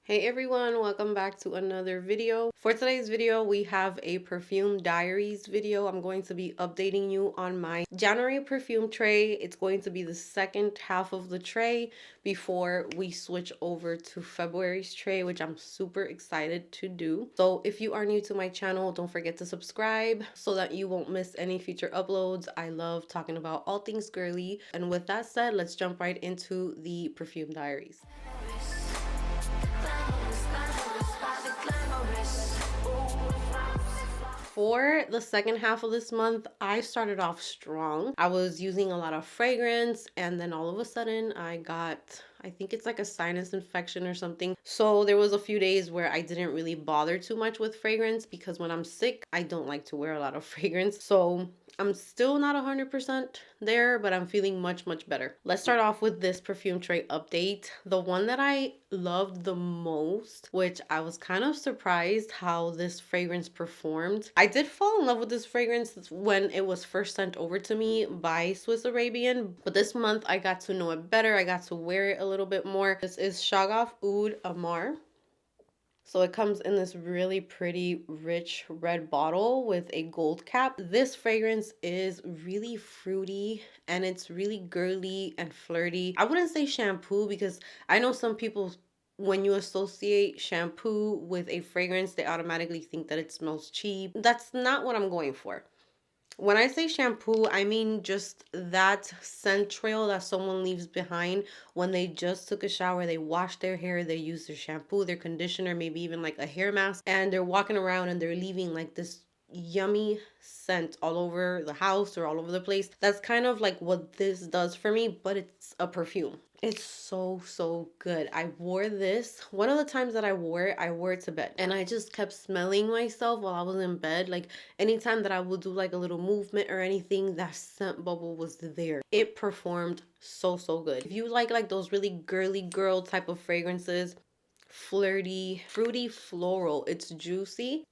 Hey everyone, welcome back to another video. For today's video, we have a perfume diaries video. I'm going to be updating you on my January perfume tray. It's going to be the second half of the tray before we switch over to February's tray, which I'm super excited to do. So if you are new to my channel, don't forget to subscribe so that you won't miss any future uploads. I love talking about all things girly. And with that said, let's jump right into the perfume diaries. For the second half of this month, I started off strong. I was using a lot of fragrance, and then all of a sudden I got, I think it's like a sinus infection or something. So there was a few days where I didn't really bother too much with fragrance because when I'm sick, I don't like to wear a lot of fragrance. So I'm still not 100% there, but I'm feeling much better. Let's start off with this perfume tray update. The one that I loved the most, which I was kind of surprised how this fragrance performed. I did fall in love with this fragrance when it was first sent over to me by Swiss Arabian, but this month I got to know it better. I got to wear it a little bit more. This is Shagaf Oud Amar. So it comes in this really pretty rich red bottle with a gold cap. This fragrance is really fruity and it's really girly and flirty. I wouldn't say shampoo because I know some people, when you associate shampoo with a fragrance, they automatically think that it smells cheap. That's not what I'm going for. When I say shampoo, I mean just that scent trail that someone leaves behind when they just took a shower, they washed their hair, they used their shampoo, their conditioner, maybe even like a hair mask, and they're walking around and they're leaving like this yummy scent all over the house or all over the place. That's kind of like what this does for me, but it's a perfume. It's so good. I wore this. One of the times that I wore it to bed. And I just kept smelling myself while I was in bed. Like anytime that I would do like a little movement or anything, that scent bubble was there. It performed so good. If you like those really girly girl type of fragrances, flirty, fruity, floral, it's juicy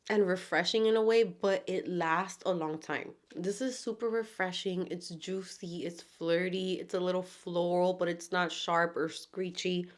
and refreshing in a way, but it lasts a long time. This is super refreshing. It's juicy, it's flirty, it's a little floral, but it's not sharp or screechy.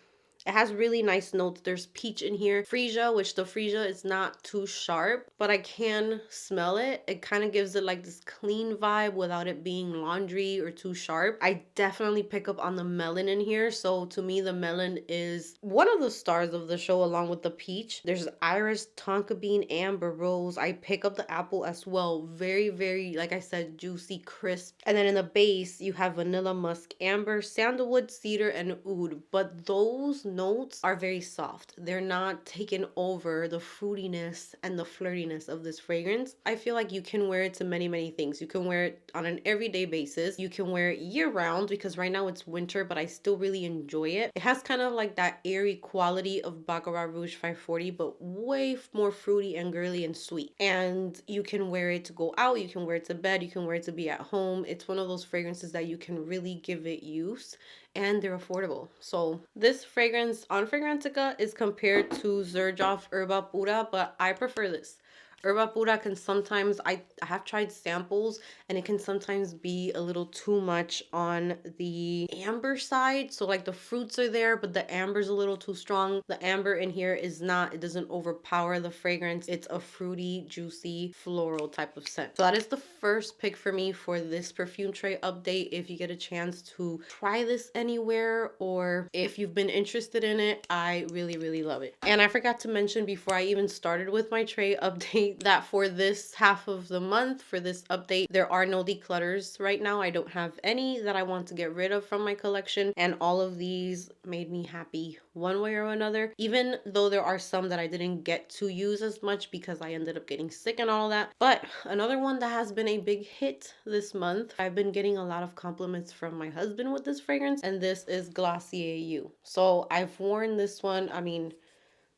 It has really nice notes. There's peach in here. Freesia, which the freesia is not too sharp, but I can smell it. It kind of gives it like this clean vibe without it being laundry or too sharp. I definitely pick up on the melon in here. So to me, the melon is one of the stars of the show along with the peach. There's iris, tonka bean, amber, rose. I pick up the apple as well. Very, like I said, juicy, crisp. And then in the base, you have vanilla, musk, amber, sandalwood, cedar, and oud. But those notes are very soft. They're not taking over the fruitiness and the flirtiness of this fragrance. I feel like you can wear it to many things. You can wear it on an everyday basis. You can wear it year round because right now it's winter, but I still really enjoy it. It has kind of like that airy quality of Baccarat Rouge 540, but way more fruity and girly and sweet. And you can wear it to go out. You can wear it to bed. You can wear it to be at home. It's one of those fragrances that you can really give it use, and they're affordable. So this fragrance on Fragrantica is compared to Xerjoff Herba Pura, but I prefer this. Herba Pura can sometimes, I have tried samples and it can sometimes be a little too much on the amber side. So like the fruits are there, but the amber's a little too strong. The amber in here is not, it doesn't overpower the fragrance. It's a fruity, juicy, floral type of scent. So that is the first pick for me for this perfume tray update. If you get a chance to try this anywhere or if you've been interested in it, I really love it. And I forgot to mention before I even started with my tray update that for this half of the month, for this update, there are no declutters right now. I don't have any that I want to get rid of from my collection, and all of these made me happy one way or another, even though there are some that I didn't get to use as much because I ended up getting sick and all that. But another one that has been a big hit this month, I've been getting a lot of compliments from my husband with this fragrance, and this is Glossier U. So I've worn this one. I mean,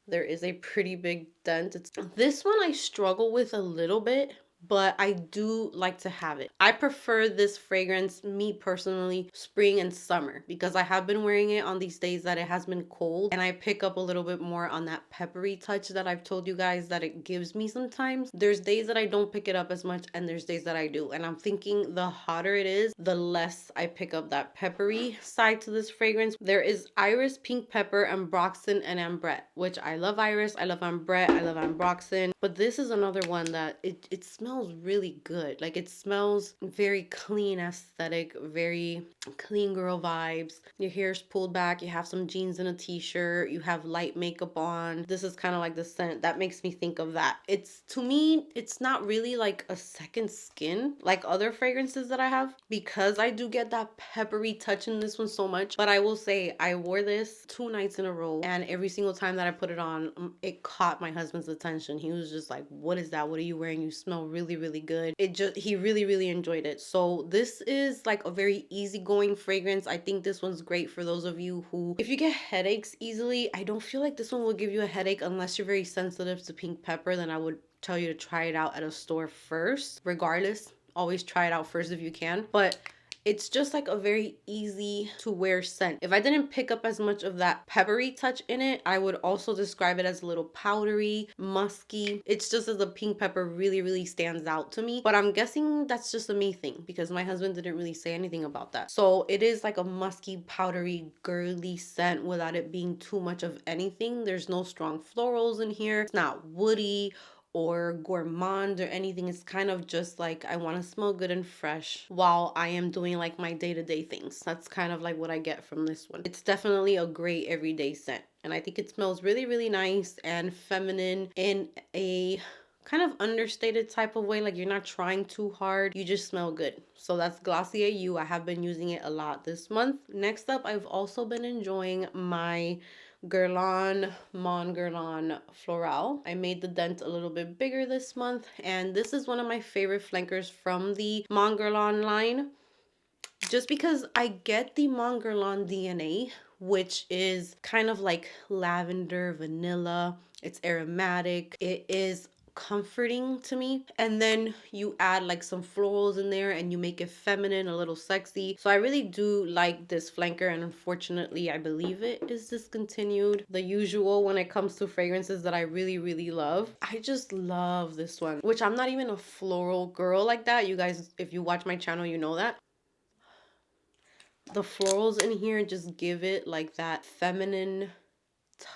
there is a pretty big dent. This one I struggle with a little bit but I do like to have it. I prefer this fragrance, me personally, spring and summer, because I have been wearing it on these days that it has been cold, and I pick up a little bit more on that peppery touch that I've told you guys that it gives me sometimes. There's days that I don't pick it up as much, and there's days that I do, and I'm thinking the hotter it is, the less I pick up that peppery side to this fragrance. There is Iris, Pink Pepper, Ambroxan, and Ambrette, which I love Iris, I love Ambrette, I love Ambroxan, but this is another one that it smells really good. Like, it smells very clean aesthetic, very clean girl vibes. Your hair's pulled back, you have some jeans and a t-shirt, you have light makeup on. This is kind of like the scent that makes me think of that. It's, to me, it's not really like a second skin like other fragrances that I have, because I do get that peppery touch in this one so much. But I will say I wore this 2 nights in a row, and every single time that I put it on, it caught my husband's attention. He was just like, what is that? What are you wearing? You smell really good. He really enjoyed it. So this is like a very easygoing fragrance. I think this one's great for those of you who, if you get headaches easily, I don't feel like this one will give you a headache unless you're very sensitive to pink pepper. Then I would tell you to try it out at a store first. Regardless, always try it out first if you can. But it's just like a very easy to wear scent. If I didn't pick up as much of that peppery touch in it, I would also describe it as a little powdery, musky. It's just as the pink pepper really stands out to me. But I'm guessing that's just a me thing, because my husband didn't really say anything about that. So it is like a musky, powdery, girly scent without it being too much of anything. There's no strong florals in here. It's not woody or gourmand or anything. It's kind of just like, I want to smell good and fresh while I am doing like my day-to-day things. That's kind of like what I get from this one. It's definitely a great everyday scent, and I think it smells really nice and feminine in a kind of understated type of way. Like, you're not trying too hard, you just smell good. So that's Glossier U. I have been using it a lot this month. Next up, I've also been enjoying my Guerlain, Mon Guerlain Florale. I made the dent a little bit bigger this month, and this is one of my favorite flankers from the Mon Guerlain line, just because I get the Mon Guerlain DNA, which is kind of like lavender, vanilla. It's aromatic. It is comforting to me, and then you add like some florals in there and you make it feminine, a little sexy. So I really do like this flanker, and unfortunately I believe it is discontinued. The usual when it comes to fragrances that I really love, I just love this one, which I'm not even a floral girl like that. You guys, if you watch my channel, you know that. The florals in here just give it like that feminine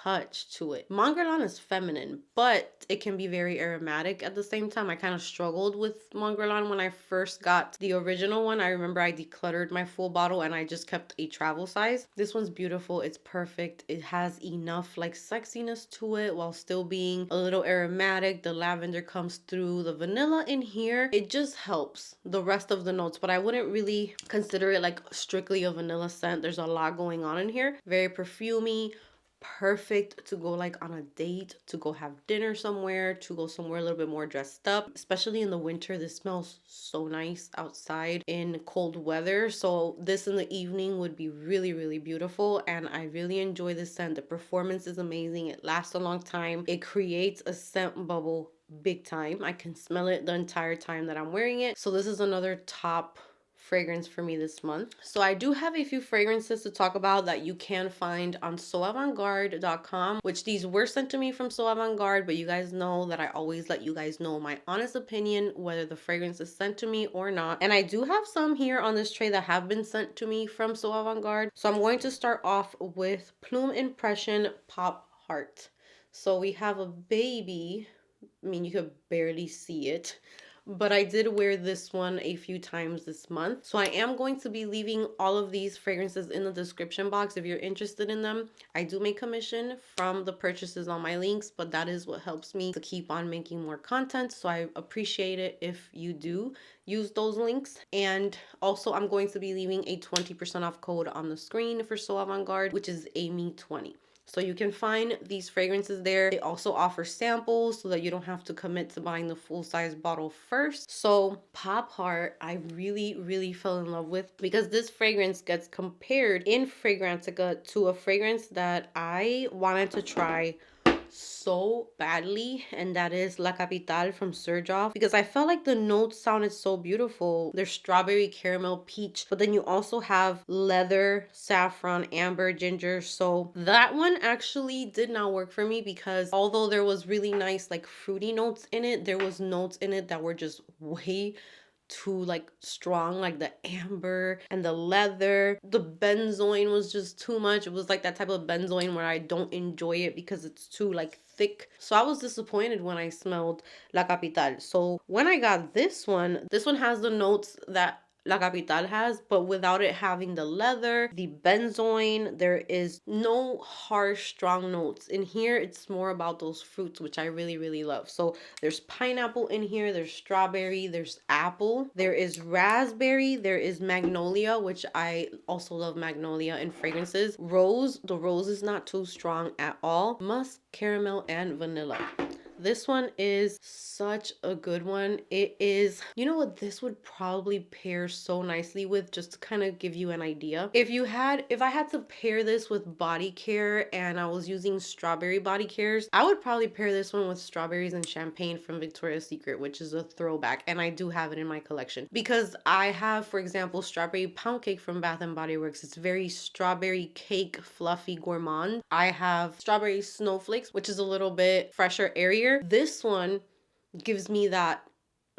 touch to it. Mon Guerlain is feminine, but it can be very aromatic at the same time. I kind of struggled with Mon Guerlain when I first got the original one. I remember I decluttered my full bottle and I just kept a travel size. This one's beautiful. It's perfect. It has enough like sexiness to it while still being a little aromatic. The lavender comes through. The vanilla in here, it just helps the rest of the notes, but I wouldn't really consider it like strictly a vanilla scent. There's a lot going on in here. Very perfumey, perfect to go like on a date, to go have dinner somewhere, to go somewhere a little bit more dressed up. Especially in the winter, this smells so nice outside in cold weather. So this in the evening would be really beautiful, and I really enjoy this scent. The performance is amazing. It lasts a long time. It creates a scent bubble big time. I can smell it the entire time that I'm wearing it. So this is another top fragrance for me this month. So I do have a few fragrances to talk about that you can find on soavantgarde.com, which these were sent to me from So Avant-Garde, but you guys know that I always let you guys know my honest opinion whether the fragrance is sent to me or not. And I do have some here on this tray that have been sent to me from So Avant-Garde. So I'm going to start off with Plume Impression Pop Heart. So we have a baby. I mean, you could barely see it, but I did wear this one a few times this month. So I am going to be leaving all of these fragrances in the description box if you're interested in them. I do make commission from the purchases on my links, but that is what helps me to keep on making more content. So I appreciate it if you do use those links. And also I'm going to be leaving a 20% off code on the screen for So Avant-Garde, which is Amy20. So you can find these fragrances there. They also offer samples so that you don't have to commit to buying the full-size bottle first. So Pop Heart, I really fell in love with, because this fragrance gets compared in Fragrantica to a fragrance that I wanted to try so badly, and that is La Capitale from Surge Off, because I felt like the notes sounded so beautiful. There's strawberry, caramel, peach, but then you also have leather, saffron, amber, ginger. So that one actually did not work for me, because although there was really nice like fruity notes in it, there was notes in it that were just way too like strong, like the amber and the leather. The benzoin was just too much. It was like that type of benzoin where I don't enjoy it because it's too like thick. So I was disappointed when I smelled La Capitale. So when I got this one has the notes that La Capitale has, but without it having the leather, the benzoin. There is no harsh, strong notes. In here, it's more about those fruits, which I really, really love. So there's pineapple in here, there's strawberry, there's apple, there is raspberry, there is magnolia, which I also love magnolia in fragrances. Rose, the rose is not too strong at all. Musk, caramel, and vanilla. This one is such a good one. It is, you know what this would probably pair so nicely with, just to kind of give you an idea. If I had to pair this with body care and I was using strawberry body cares, I would probably pair this one with strawberries and champagne from Victoria's Secret, which is a throwback, and I do have it in my collection because I have, for example, strawberry pound cake from Bath and Body Works. It's very strawberry cake, fluffy, gourmand. I have strawberry snowflakes, which is a little bit fresher, airier. This one gives me that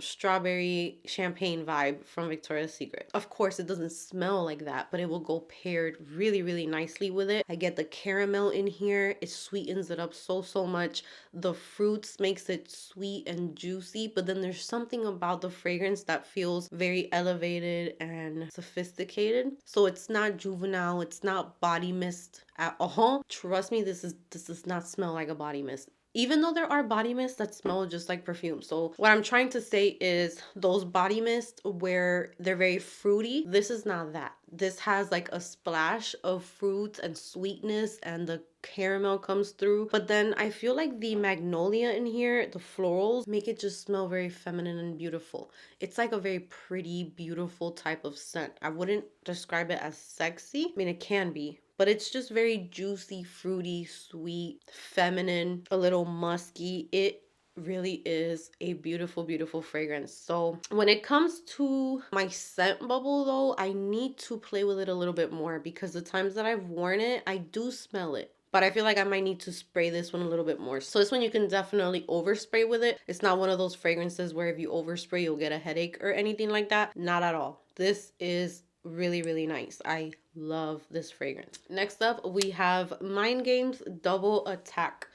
strawberry champagne vibe from Victoria's Secret. Of course, it doesn't smell like that, but it will go paired really, really nicely with it. I get the caramel in here. It sweetens it up so much. The fruits makes it sweet and juicy, but then there's something about the fragrance that feels very elevated and sophisticated. So it's not juvenile. It's not body mist at all. Trust me, this does not smell like a body mist, even though there are body mists that smell just like perfume. So what I'm trying to say is those body mists where they're very fruity, this is not that. This has like a splash of fruits and sweetness, and the caramel comes through. But then I feel like the magnolia in here, the florals, make it just smell very feminine and beautiful. It's like a very pretty, beautiful type of scent. I wouldn't describe it as sexy. I mean, it can be, but it's just very juicy, fruity, sweet, feminine, a little musky. It really is a beautiful, beautiful fragrance. So when it comes to my scent bubble though, I need to play with it a little bit more, because the times that I've worn it, I do smell it. But I feel like I might need to spray this one a little bit more. So this one you can definitely overspray with it. It's not one of those fragrances where if you overspray, you'll get a headache or anything like that. Not at all. This is really, really nice. I love this fragrance. Next up, we have Mind Games Double Attack.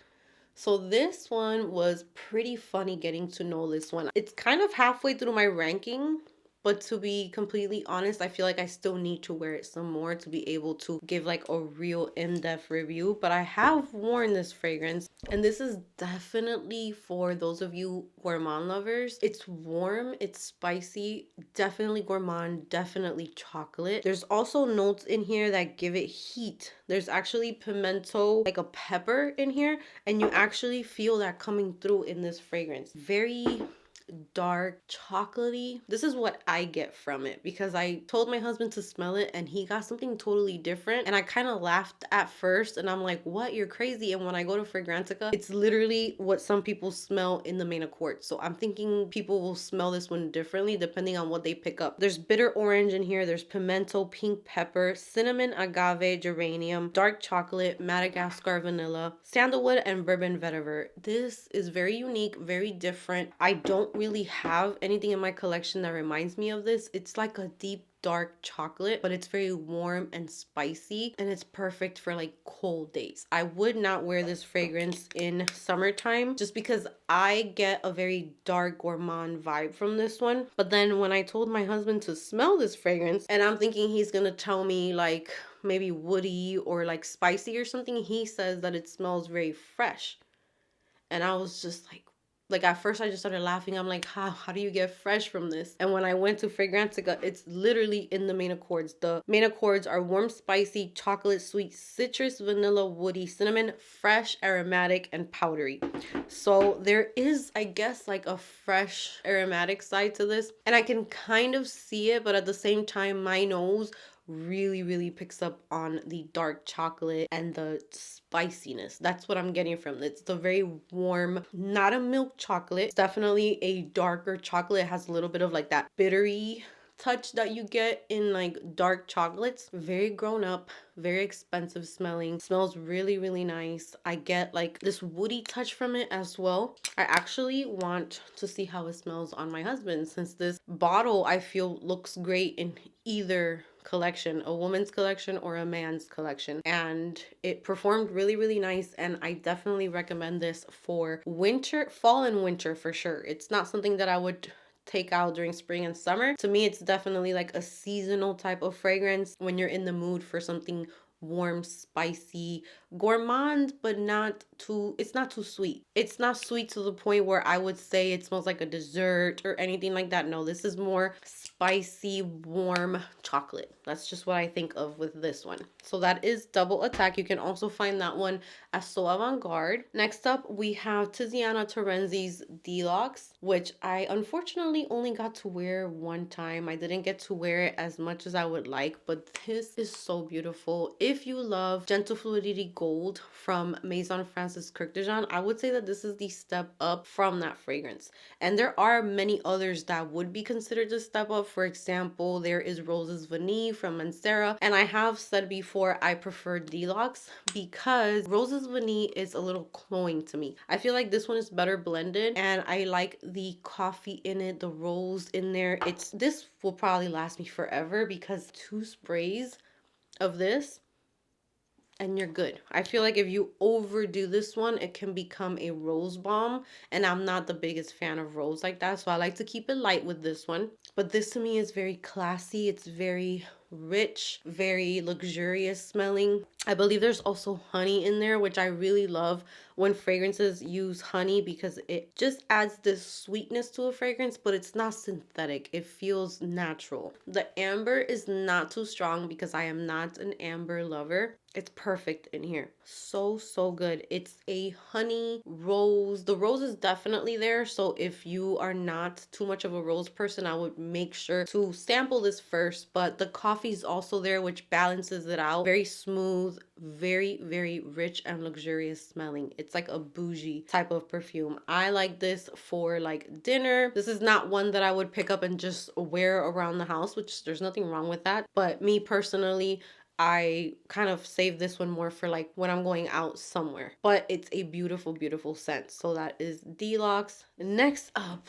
So this one was pretty funny getting to know this one. It's kind of halfway through my ranking, but to be completely honest, I feel like I still need to wear it some more to be able to give like a real in-depth review. But I have worn this fragrance, and this is definitely for those of you gourmand lovers. It's warm, it's spicy, definitely gourmand, definitely chocolate. There's also notes in here that give it heat. There's actually pimento, like a pepper in here, and you actually feel that coming through in this fragrance. Very dark, chocolatey. This is what I get from it, because I told my husband to smell it and he got something totally different, and I kind of laughed at first and I'm like, what, you're crazy. And when I go to Fragrantica, it's literally what some people smell in the main accord. So I'm thinking people will smell this one differently depending on what they pick up. There's bitter orange in here, there's pimento, pink pepper, cinnamon, agave, geranium, dark chocolate, Madagascar vanilla, sandalwood, and bourbon vetiver. This is very unique, very different. I don't really have anything in my collection that reminds me of this. It's like a deep dark chocolate, but it's very warm and spicy, and it's perfect for like cold days. I would not wear this fragrance in summertime just because I get a very dark gourmand vibe from this one. But then when I told my husband to smell this fragrance, and I'm thinking he's gonna tell me like maybe woody or like spicy or something, he says that it smells very fresh. And I was just like at first I just started laughing. I'm like, how do you get fresh from this? And when I went to Fragrantica, it's literally in the main accords. The main accords are warm, spicy, chocolate, sweet, citrus, vanilla, woody, cinnamon, fresh, aromatic, and powdery. So there is, I guess, like a fresh aromatic side to this. And I can kind of see it, but at the same time, my nose really picks up on the dark chocolate and the spiciness. That's what I'm getting from it. It's a very warm, not a milk chocolate. It's definitely a darker chocolate. It has a little bit of like that bittery touch that you get in like dark chocolates. Very grown up, very expensive smelling. Smells really nice. I get like this woody touch from it as well. I actually want to see how it smells on my husband, since this bottle I feel looks great in either collection, a woman's collection or a man's collection, and it performed really nice. And I definitely recommend this for winter, fall and winter for sure. It's not something that I would take out during spring and summer. To me, it's definitely like a seasonal type of fragrance when you're in the mood for something warm, spicy, gourmand, but not too, it's not too sweet. It's not sweet to the point where I would say it smells like a dessert or anything like that. No, this is more spicy, warm chocolate. That's just what I think of with this one. So that is Double Attack. You can also find that one at So Avant-Garde. Next up, we have Tiziana Terenzi's Delux, which I unfortunately only got to wear one time. I didn't get to wear it as much as I would like, but this is so beautiful. If you love Gentle Fluidity Gold from Maison Francis Kirk de Jean, I would say that this is the step up from that fragrance. And there are many others that would be considered a step up. For example, there is Roses Vanille from Mancera. And I have said before, I prefer Delux because Roses Vanille is a little cloying to me. I feel like this one is better blended, and I like the coffee in it, the rose in there. This will probably last me forever because 2 sprays of this and you're good. I feel like if you overdo this one, it can become a rose bomb, and I'm not the biggest fan of rose like that, so I like to keep it light with this one. But this to me is very classy. It's very rich, very luxurious smelling. I believe there's also honey in there, which I really love when fragrances use honey because it just adds this sweetness to a fragrance, but it's not synthetic. It feels natural. The amber is not too strong because I am not an amber lover. It's perfect in here. So good. It's a honey rose. The rose is definitely there, so if you are not too much of a rose person, I would make sure to sample this first. But the coffee is also there, which balances it out. Very smooth, very rich and luxurious smelling. It's like a bougie type of perfume. I like this for like dinner. This is not one that I would pick up and just wear around the house, which there's nothing wrong with that. But me personally, I kind of save this one more for like when I'm going out somewhere. But it's a beautiful scent. So that is Delux. Next up,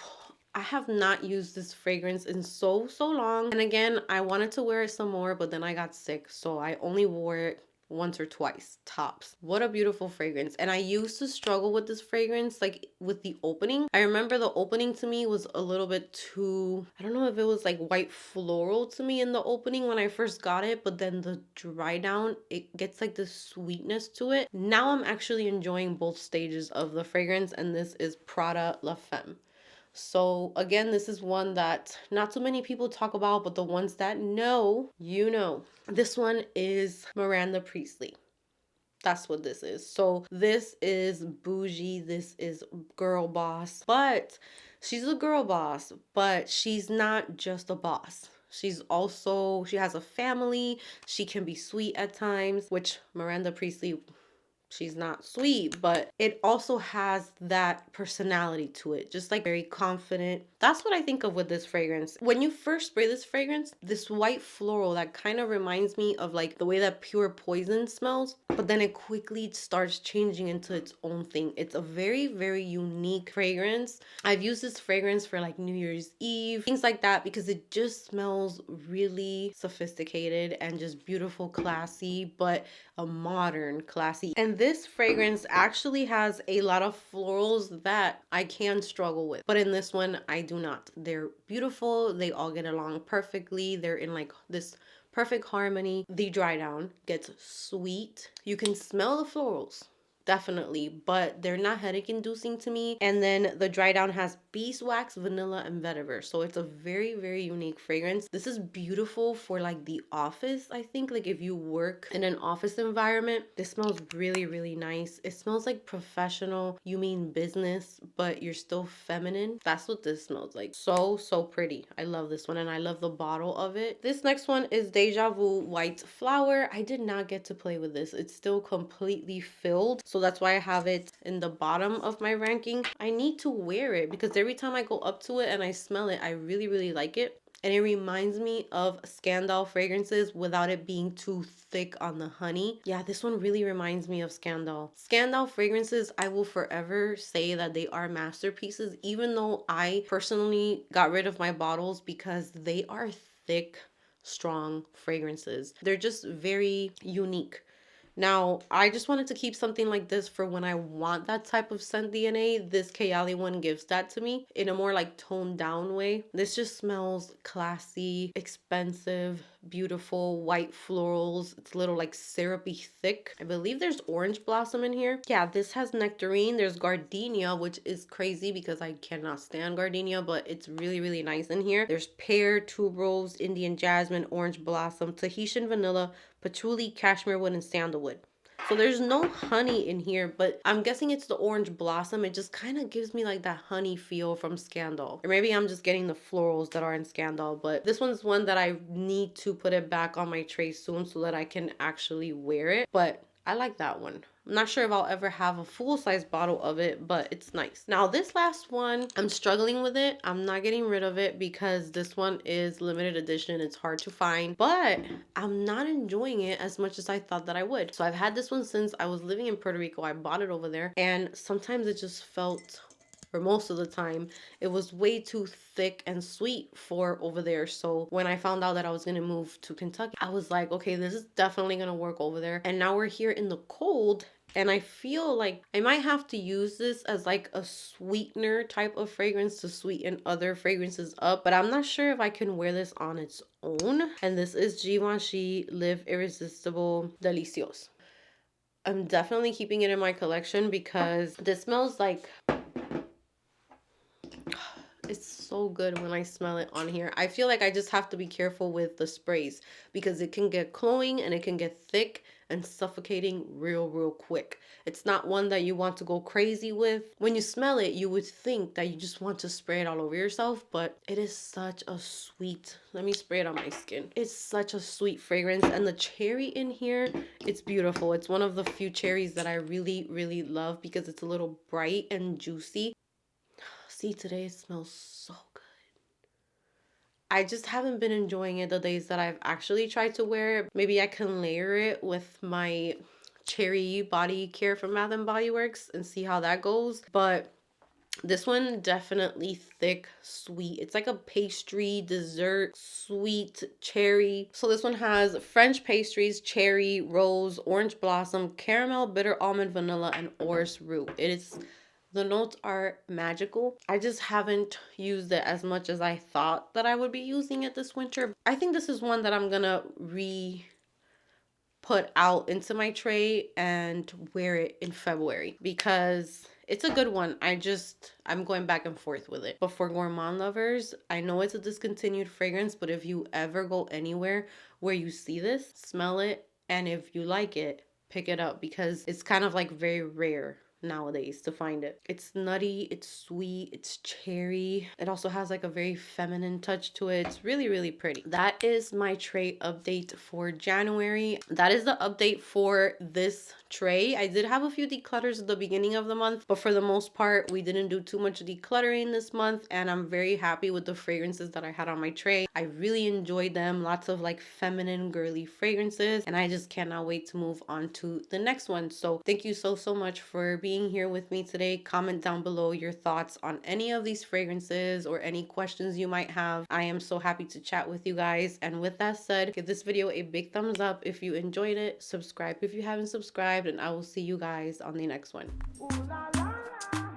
I have not used this fragrance in so long. And again, I wanted to wear it some more, but then I got sick. So I only wore it once or twice tops. What a beautiful fragrance. And I used to struggle with this fragrance, like with the opening. I remember the opening to me was a little bit too, I don't know if it was like white floral to me in the opening when I first got it, but then the dry down, it gets like this sweetness to it. Now I'm actually enjoying both stages of the fragrance, and this is Prada La Femme. So again, this is one that not so many people talk about, but the ones that know, you know. This one is Miranda Priestly. That's what this is. So this is bougie. This is girl boss. But she's a girl boss, but she's not just a boss. She has a family. She can be sweet at times, which Miranda Priestly, she's not sweet, but it also has that personality to it, just like very confident. That's what I think of with this fragrance. When you first spray this fragrance, this white floral that kind of reminds me of like the way that Pure Poison smells, but then it quickly starts changing into its own thing. It's a very unique fragrance. I've used this fragrance for like New Year's Eve, things like that, because it just smells really sophisticated and just beautiful, classy, but a modern classy. And this fragrance actually has a lot of florals that I can struggle with, but in this one I do not. They're beautiful. They all get along perfectly. They're in like this perfect harmony. The dry down gets sweet. You can smell the florals, definitely, but they're not headache inducing to me. And then the dry down has beeswax, vanilla, and vetiver, so it's a very, very unique fragrance. This is beautiful for like the office. I think like if you work in an office environment, this smells really, really nice. It smells like professional. You mean business, but you're still feminine. That's what this smells like. So, so pretty. I love this one, and I love the bottle of it. This next one is Deja Vu White Flower. I did not get to play with this. It's still completely filled, so that's why I have it in the bottom of my ranking. I need to wear it because every time I go up to it and I smell it, I really, really like it. And it reminds me of Scandal fragrances without it being too thick on the honey. Yeah, this one really reminds me of Scandal. Scandal fragrances, I will forever say that they are masterpieces, even though I personally got rid of my bottles because they are thick, strong fragrances. They're just very unique. Now, I just wanted to keep something like this for when I want that type of scent DNA. This Kayali one gives that to me in a more like toned down way. This just smells classy, expensive, beautiful, white florals. It's a little like syrupy thick. I believe there's orange blossom in here. Yeah, this has nectarine. There's gardenia, which is crazy because I cannot stand gardenia, but it's really, really nice in here. There's pear, tuberose, Indian jasmine, orange blossom, Tahitian vanilla, patchouli, cashmere wood, and sandalwood. So there's no honey in here, but I'm guessing it's the orange blossom. It just kind of gives me like that honey feel from Scandal. Or maybe I'm just getting the florals that are in Scandal, but this one's one that I need to put it back on my tray soon so that I can actually wear it. But I like that one. I'm not sure if I'll ever have a full-size bottle of it, but it's nice. Now, this last one, I'm struggling with it. I'm not getting rid of it because this one is limited edition. It's hard to find, but I'm not enjoying it as much as I thought that I would. So I've had this one since I was living in Puerto Rico. I bought it over there, and sometimes it just felt, or most of the time, it was way too thick and sweet for over there. So when I found out that I was gonna move to Kentucky, I was like, okay, this is definitely gonna work over there. And now we're here in the cold, and I feel like I might have to use this as like a sweetener type of fragrance to sweeten other fragrances up, but I'm not sure if I can wear this on its own. And this is Givenchy Live Irresistible Delicieuses. I'm definitely keeping it in my collection because this smells like, it's so good when I smell it on here. I feel like I just have to be careful with the sprays because it can get cloying and it can get thick and suffocating real quick. It's not one that you want to go crazy with. When you smell it, you would think that you just want to spray it all over yourself, but it is such a sweet, let me spray it on my skin. It's such a sweet fragrance, and the cherry in here, it's beautiful. It's one of the few cherries that I really love because it's a little bright and juicy. See, today it smells so good. I just haven't been enjoying it the days that I've actually tried to wear it. Maybe I can layer it with my cherry body care from Bath and Body Works and see how that goes. But this one definitely thick, sweet. It's like a pastry, dessert, sweet cherry. So this one has French pastries, cherry, rose, orange blossom, caramel, bitter almond, vanilla, and orris root. The notes are magical. I just haven't used it as much as I thought that I would be using it this winter. I think this is one that I'm gonna put out into my tray and wear it in February because it's a good one. I'm going back and forth with it. But for gourmand lovers, I know it's a discontinued fragrance, but if you ever go anywhere where you see this, smell it, and if you like it, pick it up because it's kind of like very rare nowadays to find it. It's nutty, it's sweet, it's cherry. It also has like a very feminine touch to it. It's really pretty. That is my tray update for January. That is the update for this tray. I did have a few declutters at the beginning of the month, but for the most part, we didn't do too much decluttering this month, and I'm very happy with the fragrances that I had on my tray. I really enjoyed them. Lots of like feminine, girly fragrances, and I just cannot wait to move on to the next one. So thank you so much for being here with me today. Comment down below your thoughts on any of these fragrances or any questions you might have. I am so happy to chat with you guys. And with that said, give this video a big thumbs up if you enjoyed it. Subscribe if you haven't subscribed, and I will see you guys on the next one. Ooh, la, la, la.